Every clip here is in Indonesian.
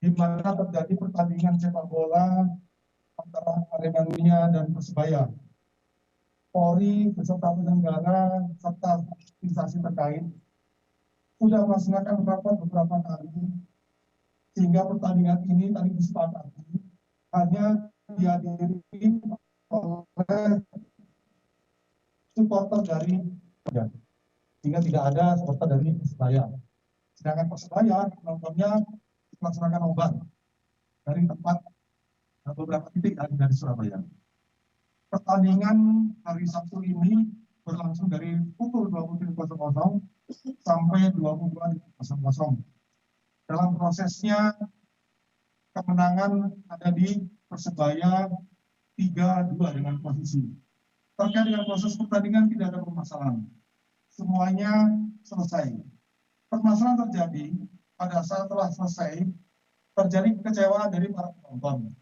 di mana terjadi pertandingan sepak bola antara Aremania dan Persebaya. Polri beserta penyelenggara serta instansi terkait sudah melaksanakan rapat beberapa kali, sehingga pertandingan ini tadi disepakati hanya dihadiri oleh supporter dari Persebaya, sehingga tidak ada supporter dari Persebaya. Sedangkan Persebaya penontonnya melaksanakan nobar dari tempat beberapa titik dari Surabaya. Pertandingan hari Sabtu ini berlangsung dari pukul 20.00 sampai 22.00. Dalam prosesnya kemenangan ada di Persebaya 3-2 dengan posisi. Terkait dengan proses pertandingan tidak ada permasalahan. Semuanya selesai. Permasalahan terjadi pada saat telah selesai, terjadi kekecewaan dari para penonton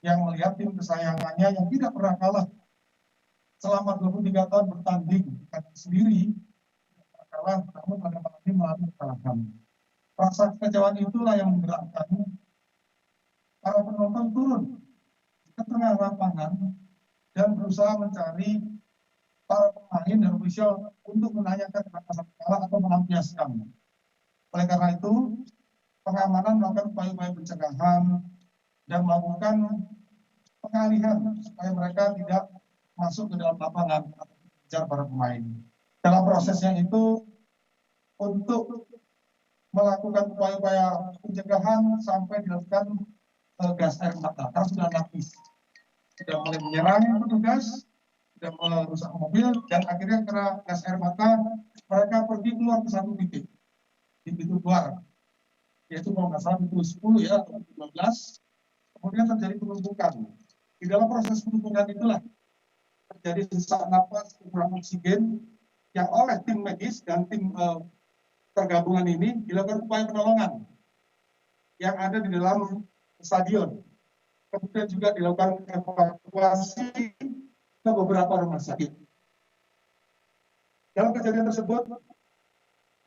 yang melihat tim kesayangannya yang tidak pernah kalah selama 23 tahun bertanding sendiri, tidak pernah kalah, namun pada malam ini mengalami kekalahan. Rasa kekecewaan itulah yang menggerakkan para penonton turun ke tengah lapangan dan berusaha mencari para pemain dan ofisial untuk menanyakan kenapa sampai kalah atau melampiaskan. Oleh karena itu, pengamanan melakukan upaya-upaya pencegahan dan melakukan pengalihan supaya mereka tidak masuk ke dalam lapangan atau mengejar para pemain. Dalam prosesnya itu, untuk melakukan upaya-upaya pencegahan sampai dilakukan gas air mata, karena sudah lapis, sudah mulai menyerang petugas, sudah merusak mobil, dan akhirnya karena gas air mata mereka pergi keluar ke satu titik di pintu keluar, yaitu kalau nggak salah pintu 10 ya atau pintu 12. Kemudian terjadi penumpukan. Di dalam proses penumpukan itulah terjadi sesak napas, kekurangan oksigen, yang oleh tim medis dan tim tergabungan ini dilakukan upaya penolongan yang ada di dalam stadion. Kemudian juga dilakukan evakuasi ke beberapa rumah sakit. Dalam kejadian tersebut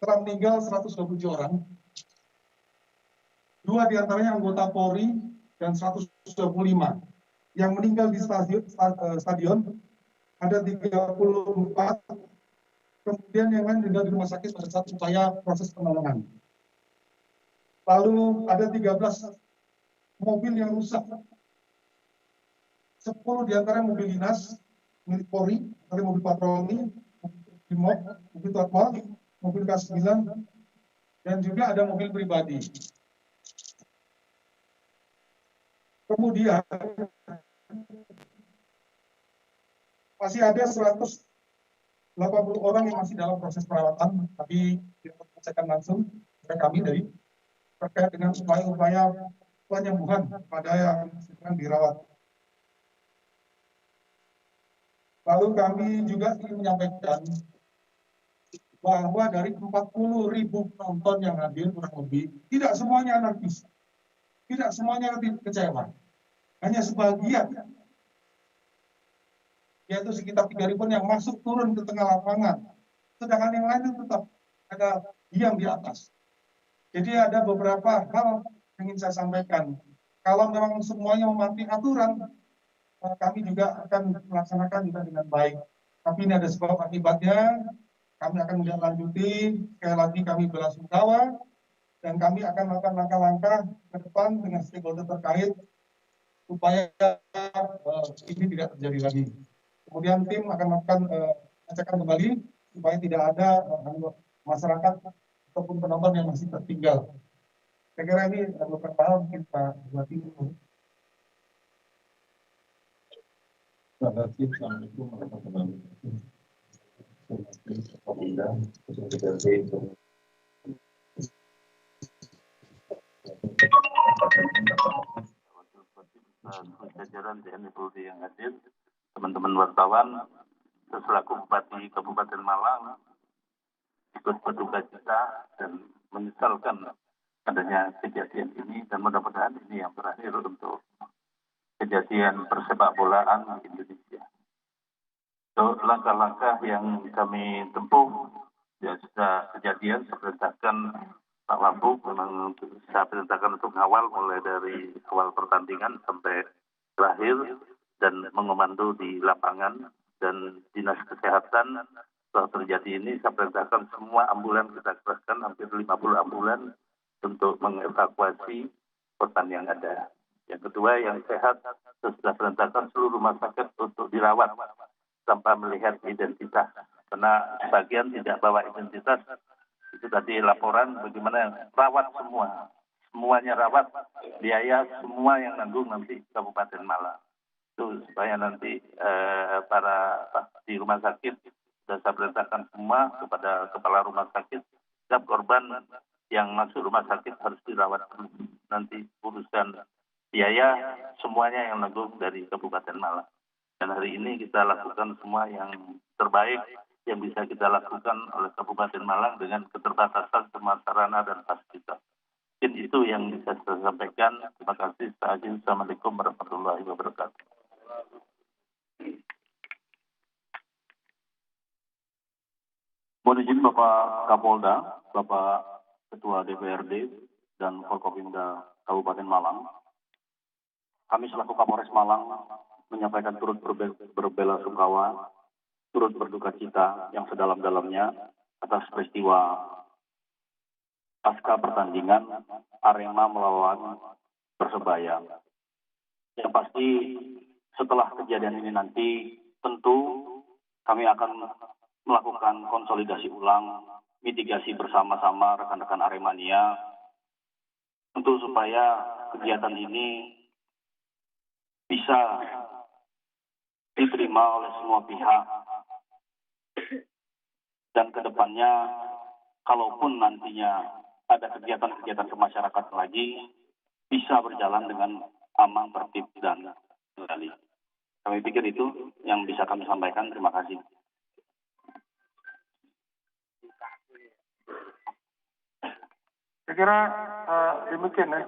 telah meninggal 127 orang. 2 diantaranya anggota Polri dan 125. Yang meninggal di stadion ada 34. Kemudian yang lain meninggal di rumah sakit pada saat upaya proses penolongan. Lalu ada 13 mobil yang rusak. 10 diantaranya mobil dinas milik Polri, ada mobil patroli, mobil Tatwal, mobil K9, dan juga ada mobil pribadi. Kemudian masih ada 180 orang yang masih dalam proses perawatan, tapi dilakukan langsung oleh kami dari terkait dengan upaya-upaya penyembuhan pada yang sedang dirawat. Lalu kami juga ingin menyampaikan bahwa dari 40.000 penonton yang hadir kurang lebih, tidak semuanya anarkis, tidak semuanya kecewa, hanya sebagian, yaitu sekitar 3.000 yang masuk turun ke tengah lapangan, sedangkan yang lain itu tetap ada diam di atas. Jadi ada beberapa hal yang ingin saya sampaikan. Kalau memang semuanya mematuhi aturan, kami juga akan melaksanakan juga dengan baik. Tapi ini ada sebab akibatnya, kami akan menindaklanjuti, sekali lagi kami belasungkawa, dan kami akan melakukan langkah-langkah ke depan dengan stakeholder terkait, supaya ini tidak terjadi lagi. Kemudian tim akan melakukan pengecekan kembali, supaya tidak ada masyarakat ataupun penonton yang masih tertinggal. Saya kira ini beberapa hal mungkin Pak Bupati. Assalamualaikum warahmatullahi wabarakatuh. Jajaran TNI Polri yang hadir, teman-teman wartawan, selaku Bupati Kabupaten Malang, ikut berduka cita dan menyesalkan adanya kejadian ini, dan mudah-mudahan ini yang terakhir untuk kejadian persepak bolaan di Indonesia. So, langkah-langkah yang kami tempuh ya sudah kejadian, saya perintahkan Pak Wabuk memang saya perintahkan untuk ngawal mulai dari awal pertandingan sampai terakhir dan mengomando di lapangan, dan dinas kesehatan setelah terjadi ini saya perintahkan semua ambulan kita kerahkan, hampir 50 ambulan untuk mengevakuasi korban yang ada. Yang kedua, yang sehat sudah perintahkan seluruh rumah sakit untuk dirawat tanpa melihat identitas, karena sebagian tidak bawa identitas. Itu tadi laporan bagaimana rawat semuanya rawat, biaya semua yang nanggung nanti Kabupaten Malang. Itu supaya nanti para di rumah sakit sudah saya perintahkan semua kepada kepala rumah sakit, setiap korban yang masuk rumah sakit harus dirawat dulu. Nanti urusan biaya semuanya yang nanggung dari Kabupaten Malang. Dan hari ini kita lakukan semua yang terbaik yang bisa kita lakukan oleh Kabupaten Malang dengan keterbatasan semua sarana dan fasilitas. Mungkin itu yang bisa saya sampaikan. Terima kasih. Assalamualaikum warahmatullahi wabarakatuh. Mohon izin Bapak Kapolda, Bapak Ketua DPRD, dan Forkopimda Kabupaten Malang. Kami selaku Kapolres Malang menyampaikan turut berbela sungkawa, turut berduka cita yang sedalam-dalamnya atas peristiwa pasca pertandingan Arema melawan Persebaya. Yang pasti setelah kejadian ini nanti tentu kami akan melakukan konsolidasi ulang, mitigasi bersama-sama rekan-rekan Aremania untuk supaya kegiatan ini bisa diterima oleh semua pihak. Dan kedepannya, kalaupun nantinya ada kegiatan-kegiatan kemasyarakatan lagi, bisa berjalan dengan aman, tertib, dan kendali. Kami pikir itu yang bisa kami sampaikan. Terima kasih. Saya kira demikian ya.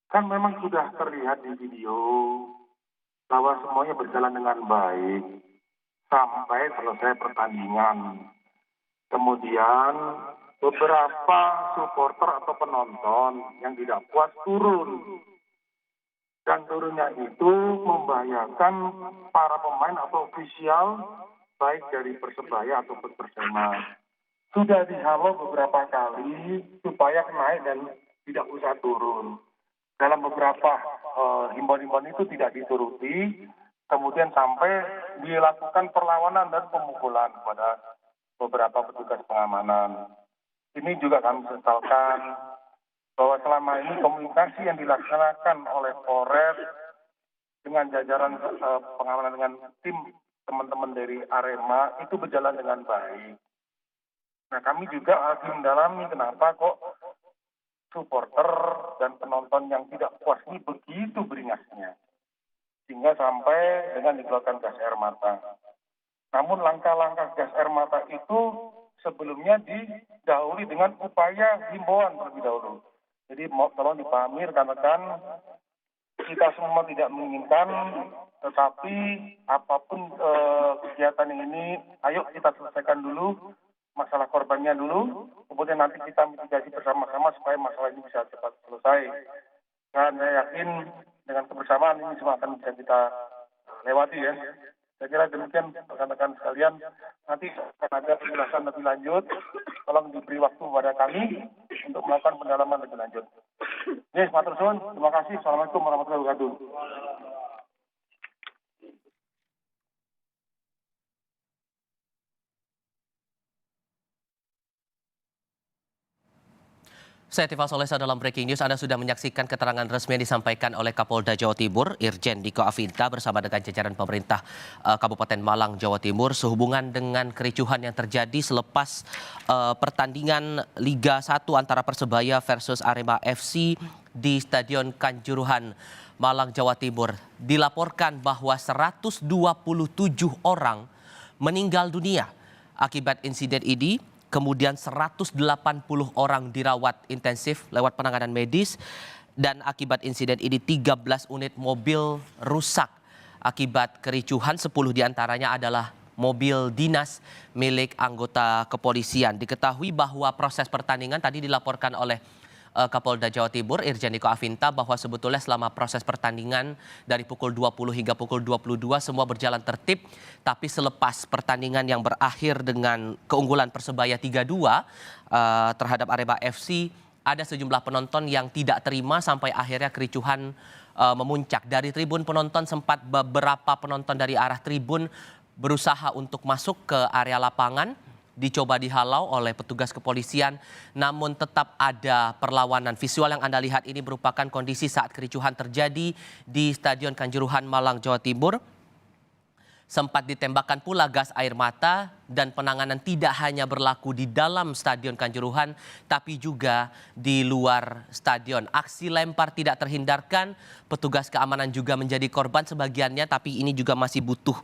Kan memang sudah terlihat di video bahwa semuanya berjalan dengan baik sampai selesai pertandingan. Kemudian beberapa supporter atau penonton yang tidak puas turun. Dan turunnya itu membahayakan para pemain atau ofisial baik dari Persebaya ataupun Persema. Sudah dihalau beberapa kali supaya naik dan tidak usah turun. Dalam beberapa himbauan-himbauan itu tidak dituruti, kemudian sampai dilakukan perlawanan dan pemukulan kepada beberapa petugas pengamanan. Ini juga kami sesalkan bahwa selama ini komunikasi yang dilaksanakan oleh Polres dengan jajaran pengamanan dengan tim teman-teman dari Arema itu berjalan dengan baik. Nah, kami juga harus mendalami kenapa kok supporter dan penonton yang tidak puas ini begitu beringasnya, sehingga sampai dengan dikeluarkan gas air mata. Namun langkah-langkah gas air mata itu sebelumnya didahului dengan upaya himbauan terlebih dahulu. Jadi tolong dipahami rekan-rekan, kita semua tidak menginginkan, tetapi apapun kegiatan ini, ayo kita selesaikan dulu masalah korbannya dulu, kemudian nanti kita mitigasi bersama-sama supaya masalah ini bisa cepat selesai. Dan saya yakin dengan kebersamaan ini semua akan bisa kita lewati ya. Saya kira demikian rekan-rekan sekalian. Nanti akan ada penjelasan lebih lanjut. Tolong diberi waktu kepada kami untuk melakukan pendalaman lebih lanjut. Yes, matur suwun. Terima kasih. Assalamualaikum warahmatullahi wabarakatuh. Saya Tifal Solesa dalam Breaking News. Anda sudah menyaksikan keterangan resmi yang disampaikan oleh Kapolda Jawa Timur, Irjen Diko Afinta bersama dengan jajaran pemerintah Kabupaten Malang, Jawa Timur sehubungan dengan kericuhan yang terjadi selepas pertandingan Liga 1 antara Persebaya versus Arema FC di Stadion Kanjuruhan, Malang, Jawa Timur. Dilaporkan bahwa 127 orang meninggal dunia akibat insiden ini. Kemudian 180 orang dirawat intensif lewat penanganan medis. Dan akibat insiden ini 13 unit mobil rusak. Akibat kericuhan 10 diantaranya adalah mobil dinas milik anggota kepolisian. Diketahui bahwa proses pertandingan tadi dilaporkan oleh Kapolda Jawa Timur Irjen Niko Afinta bahwa sebetulnya selama proses pertandingan dari pukul 20 hingga pukul 22 semua berjalan tertib, tapi selepas pertandingan yang berakhir dengan keunggulan Persebaya 3-2 terhadap Arema FC, ada sejumlah penonton yang tidak terima sampai akhirnya kericuhan memuncak. Dari tribun penonton sempat beberapa penonton dari arah tribun berusaha untuk masuk ke area lapangan, dicoba dihalau oleh petugas kepolisian, namun tetap ada perlawanan. Visual yang Anda lihat ini merupakan kondisi saat kericuhan terjadi di Stadion Kanjuruhan, Malang, Jawa Timur. Sempat ditembakkan pula gas air mata dan penanganan tidak hanya berlaku di dalam Stadion Kanjuruhan, tapi juga di luar stadion. Aksi lempar tidak terhindarkan, petugas keamanan juga menjadi korban sebagiannya, tapi ini juga masih butuh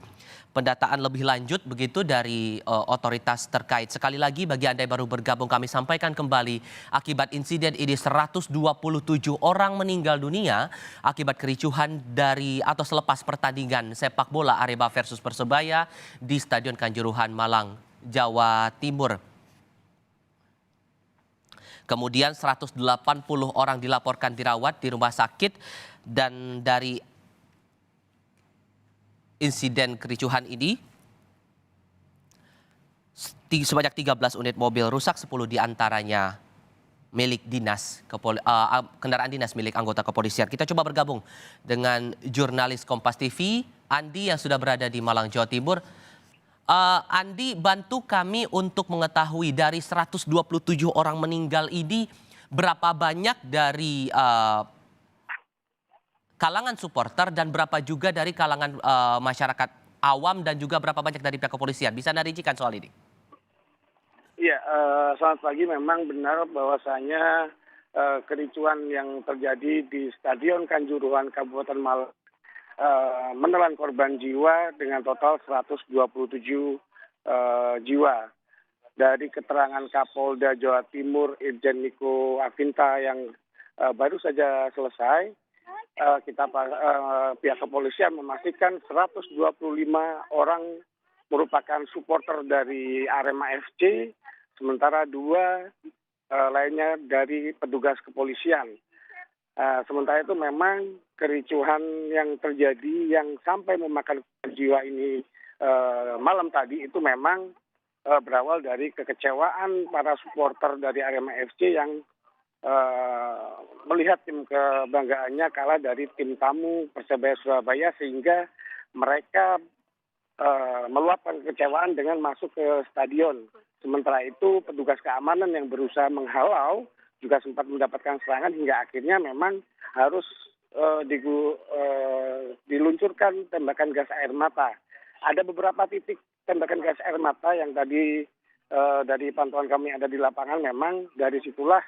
pendataan lebih lanjut begitu dari otoritas terkait. Sekali lagi bagi Anda yang baru bergabung kami sampaikan kembali akibat insiden ini 127 orang meninggal dunia akibat kericuhan dari atau selepas pertandingan sepak bola Arema versus Persebaya di Stadion Kanjuruhan, Malang, Jawa Timur. Kemudian 180 orang dilaporkan dirawat di rumah sakit dan dari insiden kericuhan ini sebanyak 13 unit mobil rusak, 10 diantaranya milik dinas kendaraan dinas milik anggota kepolisian. Kita coba bergabung dengan jurnalis Kompas TV Andi yang sudah berada di Malang, Jawa Timur. Andi, bantu kami untuk mengetahui dari 127 orang meninggal ini berapa banyak dari kalangan supporter dan berapa juga dari kalangan masyarakat awam dan juga berapa banyak dari pihak kepolisian. Bisa Anda rincikan soal ini? Iya, selamat pagi. Memang benar bahwasanya kericuhan yang terjadi di Stadion Kanjuruhan Kabupaten Malang menelan korban jiwa dengan total 127 jiwa. Dari keterangan Kapolda Jawa Timur Irjen Niko Afinta yang baru saja selesai, pihak kepolisian memastikan 125 orang merupakan supporter dari Arema FC, sementara 2 lainnya dari petugas kepolisian. Sementara itu memang kericuhan yang terjadi yang sampai memakan jiwa ini malam tadi itu memang berawal dari kekecewaan para supporter dari Arema FC yang melihat tim kebanggaannya kalah dari tim tamu Persebaya Surabaya, sehingga mereka meluapkan kekecewaan dengan masuk ke stadion. Sementara itu petugas keamanan yang berusaha menghalau juga sempat mendapatkan serangan hingga akhirnya memang harus diluncurkan tembakan gas air mata. Ada beberapa titik tembakan gas air mata yang tadi dari pantauan kami ada di lapangan, memang dari situlah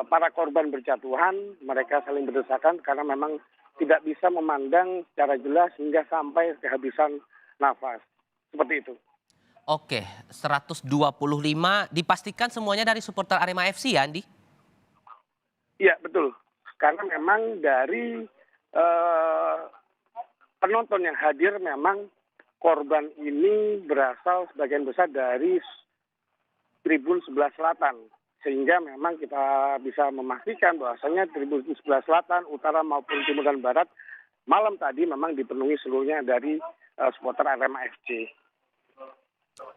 para korban berjatuhan, mereka saling berdesakan karena memang tidak bisa memandang secara jelas hingga sampai kehabisan nafas. Seperti itu. Oke, 125 dipastikan semuanya dari supporter Arema FC ya, Andi? Iya, betul. Karena memang dari penonton yang hadir memang korban ini berasal sebagian besar dari tribun sebelah selatan. Sehingga memang kita bisa memastikan bahwasanya tribun sebelah selatan, utara maupun timur dan barat malam tadi memang dipenuhi seluruhnya dari supporter Arema FC.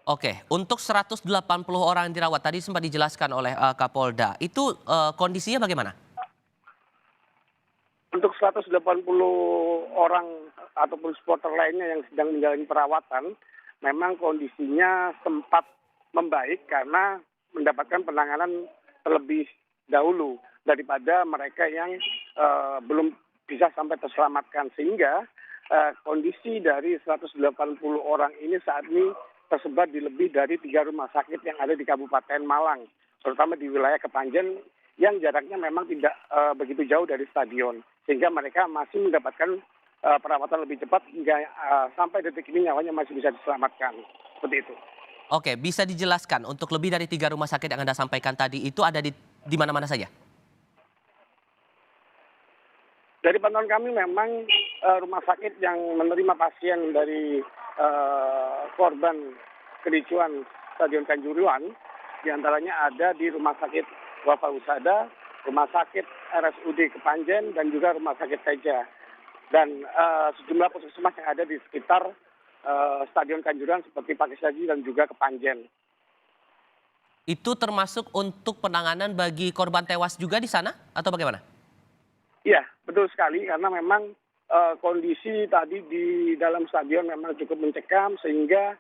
Oke, untuk 180 orang yang dirawat tadi sempat dijelaskan oleh Kapolda, itu kondisinya bagaimana? Untuk 180 orang ataupun supporter lainnya yang sedang menjalani perawatan, memang kondisinya sempat membaik karena mendapatkan penanganan terlebih dahulu daripada mereka yang belum bisa sampai terselamatkan, sehingga kondisi dari 180 orang ini saat ini tersebar di lebih dari 3 rumah sakit yang ada di Kabupaten Malang, terutama di wilayah Kepanjen yang jaraknya memang tidak begitu jauh dari stadion, sehingga mereka masih mendapatkan perawatan lebih cepat hingga sampai detik ini nyawanya masih bisa diselamatkan. Seperti itu. Oke, bisa dijelaskan untuk lebih dari 3 rumah sakit yang Anda sampaikan tadi itu ada di mana-mana saja? Dari pantauan kami memang rumah sakit yang menerima pasien dari korban kericuan Stadion Kanjuruhan, diantaranya ada di Rumah Sakit Wafa Husada, Rumah Sakit RSUD Kepanjen, dan juga Rumah Sakit Teja. Dan sejumlah puskesmas yang ada di sekitar Stadion Kanjuruhan seperti Pakissaji dan juga Kepanjen. Itu termasuk untuk penanganan bagi korban tewas juga di sana atau bagaimana? Iya, betul sekali karena memang kondisi tadi di dalam stadion memang cukup mencekam sehingga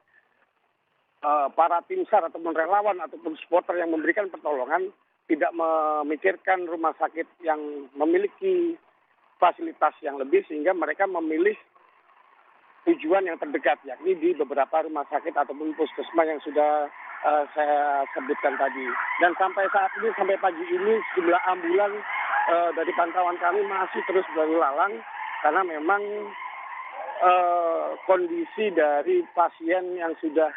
para tim SAR ataupun relawan ataupun supporter yang memberikan pertolongan tidak memikirkan rumah sakit yang memiliki fasilitas yang lebih sehingga mereka memilih tujuan yang terdekat, yakni di beberapa rumah sakit ataupun puskesmas yang sudah saya sebutkan tadi. Dan sampai saat ini, sampai pagi ini, jumlah ambulan dari pantauan kami masih terus berlalu lalang karena memang kondisi dari pasien yang sudah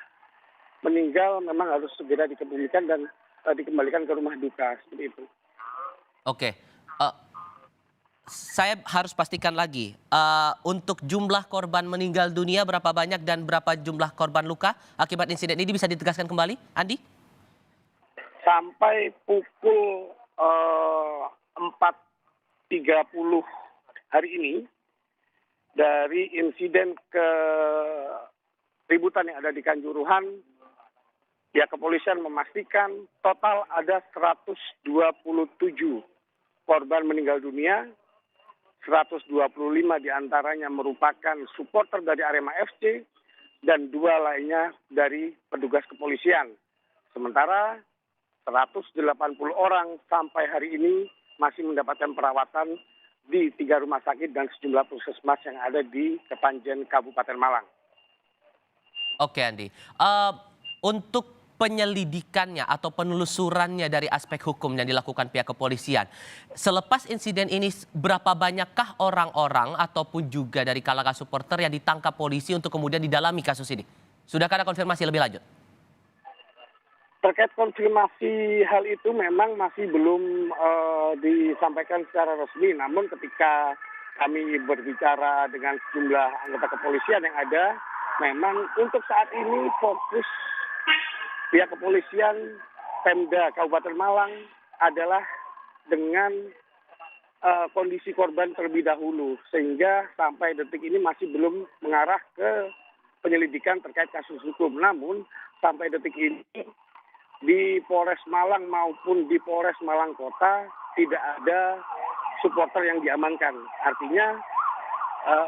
meninggal memang harus segera dikebumikan dan dikembalikan ke rumah duka, seperti itu. Oke. Saya harus pastikan lagi, untuk jumlah korban meninggal dunia berapa banyak dan berapa jumlah korban luka akibat insiden ini bisa ditegaskan kembali, Andi? Sampai pukul 4.30 hari ini, dari insiden keributan yang ada di Kanjuruhan, pihak kepolisian memastikan total ada 127 korban meninggal dunia. 125 diantaranya merupakan supporter dari Arema FC dan 2 lainnya dari petugas kepolisian. Sementara 180 orang sampai hari ini masih mendapatkan perawatan di 3 rumah sakit dan sejumlah puskesmas yang ada di Kepanjen, Kabupaten Malang. Oke, Andi. Untuk penyelidikannya atau penelusurannya dari aspek hukum yang dilakukan pihak kepolisian, selepas insiden ini berapa banyakkah orang-orang ataupun juga dari kalangan supporter yang ditangkap polisi untuk kemudian didalami kasus ini? Sudahkah ada konfirmasi lebih lanjut? Terkait konfirmasi hal itu memang masih belum disampaikan secara resmi, namun ketika kami berbicara dengan sejumlah anggota kepolisian yang ada, memang untuk saat ini fokus pihak kepolisian Pemda Kabupaten Malang adalah dengan kondisi korban terlebih dahulu, sehingga sampai detik ini masih belum mengarah ke penyelidikan terkait kasus hukum. Namun sampai detik ini di Polres Malang maupun di Polres Malang Kota tidak ada supporter yang diamankan. Artinya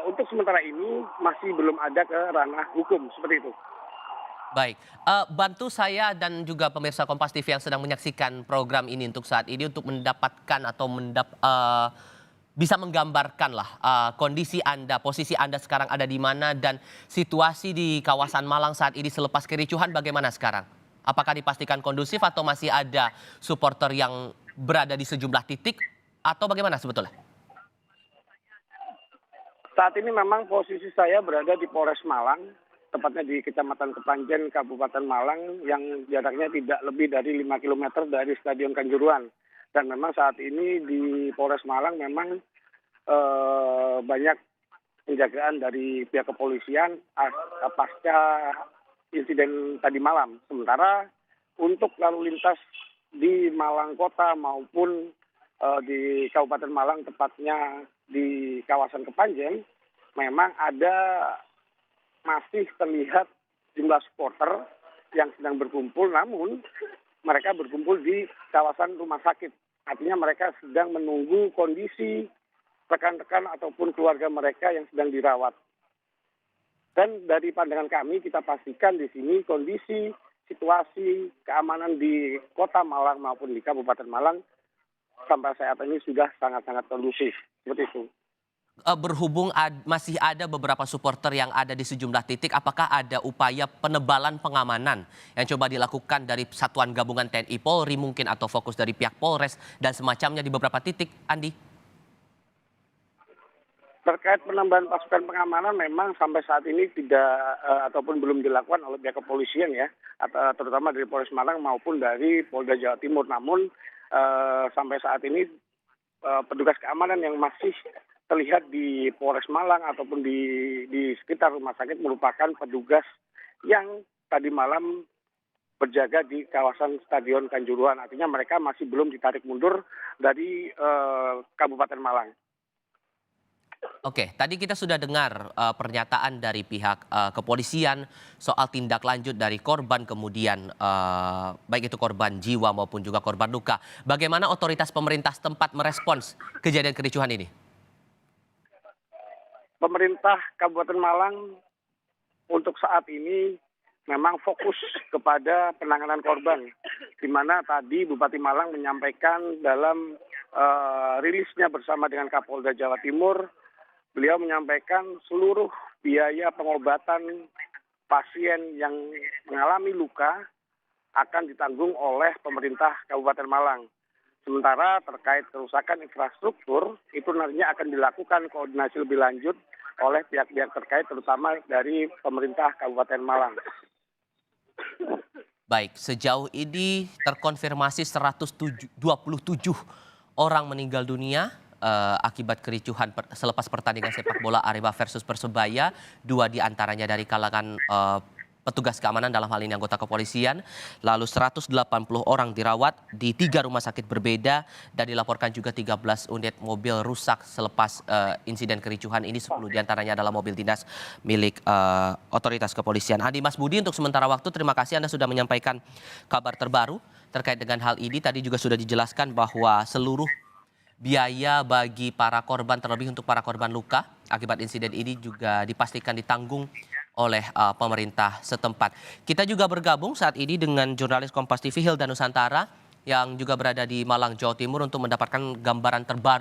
untuk sementara ini masih belum ada ke ranah hukum, seperti itu. Baik, bantu saya dan juga pemirsa Kompas TV yang sedang menyaksikan program ini untuk saat ini untuk mendapatkan atau bisa menggambarkan lah kondisi Anda, posisi Anda sekarang ada di mana dan situasi di kawasan Malang saat ini selepas kericuhan bagaimana sekarang? Apakah dipastikan kondusif atau masih ada supporter yang berada di sejumlah titik atau bagaimana sebetulnya? Saat ini memang posisi saya berada di Polres Malang, tepatnya di Kecamatan Kepanjen, Kabupaten Malang, yang jaraknya tidak lebih dari 5 km dari Stadion Kanjuruhan. Dan memang saat ini di Polres Malang memang banyak penjagaan dari pihak kepolisian pasca insiden tadi malam. Sementara untuk lalu lintas di Malang Kota maupun di Kabupaten Malang, tepatnya di kawasan Kepanjen, memang ada masih terlihat jumlah supporter yang sedang berkumpul, namun mereka berkumpul di kawasan rumah sakit. Artinya mereka sedang menunggu kondisi rekan-rekan ataupun keluarga mereka yang sedang dirawat. Dan dari pandangan kami, kita pastikan di sini kondisi situasi keamanan di Kota Malang maupun di Kabupaten Malang sampai saat ini sudah sangat-sangat kondusif. Seperti itu. Berhubung masih ada beberapa supporter yang ada di sejumlah titik, apakah ada upaya penebalan pengamanan yang coba dilakukan dari Satuan Gabungan TNI Polri mungkin atau fokus dari pihak Polres dan semacamnya di beberapa titik, Andi? Terkait penambahan pasukan pengamanan memang sampai saat ini tidak ataupun belum dilakukan oleh pihak kepolisian ya, terutama dari Polres Malang maupun dari Polda Jawa Timur. Namun sampai saat ini petugas keamanan yang masih terlihat di Polres Malang ataupun di sekitar rumah sakit merupakan petugas yang tadi malam berjaga di kawasan Stadion Kanjuruhan. Artinya mereka masih belum ditarik mundur dari Kabupaten Malang. Oke, tadi kita sudah dengar pernyataan dari pihak kepolisian soal tindak lanjut dari korban, kemudian baik itu korban jiwa maupun juga korban luka. Bagaimana otoritas pemerintah setempat merespons kejadian kericuhan ini? Pemerintah Kabupaten Malang untuk saat ini memang fokus kepada penanganan korban, di mana tadi Bupati Malang menyampaikan dalam rilisnya bersama dengan Kapolda Jawa Timur, beliau menyampaikan seluruh biaya pengobatan pasien yang mengalami luka akan ditanggung oleh pemerintah Kabupaten Malang. Sementara terkait kerusakan infrastruktur, itu nantinya akan dilakukan koordinasi lebih lanjut oleh pihak-pihak terkait, terutama dari pemerintah Kabupaten Malang. Baik, sejauh ini terkonfirmasi 127 orang meninggal dunia akibat kericuhan selepas pertandingan sepak bola Arema versus Persebaya. 2 diantaranya dari kalangan petugas keamanan, dalam hal ini anggota kepolisian. Lalu 180 orang dirawat di 3 rumah sakit berbeda dan dilaporkan juga 13 unit mobil rusak selepas insiden kericuhan ini. 10 diantaranya adalah mobil dinas milik otoritas kepolisian. Adi Mas Budi, untuk sementara waktu terima kasih Anda sudah menyampaikan kabar terbaru terkait dengan hal ini. Tadi juga sudah dijelaskan bahwa seluruh biaya bagi para korban, terlebih untuk para korban luka akibat insiden ini, juga dipastikan ditanggung oleh pemerintah setempat. Kita juga bergabung saat ini dengan jurnalis Kompas TV Hilda Nusantara yang juga berada di Malang, Jawa Timur untuk mendapatkan gambaran terbaru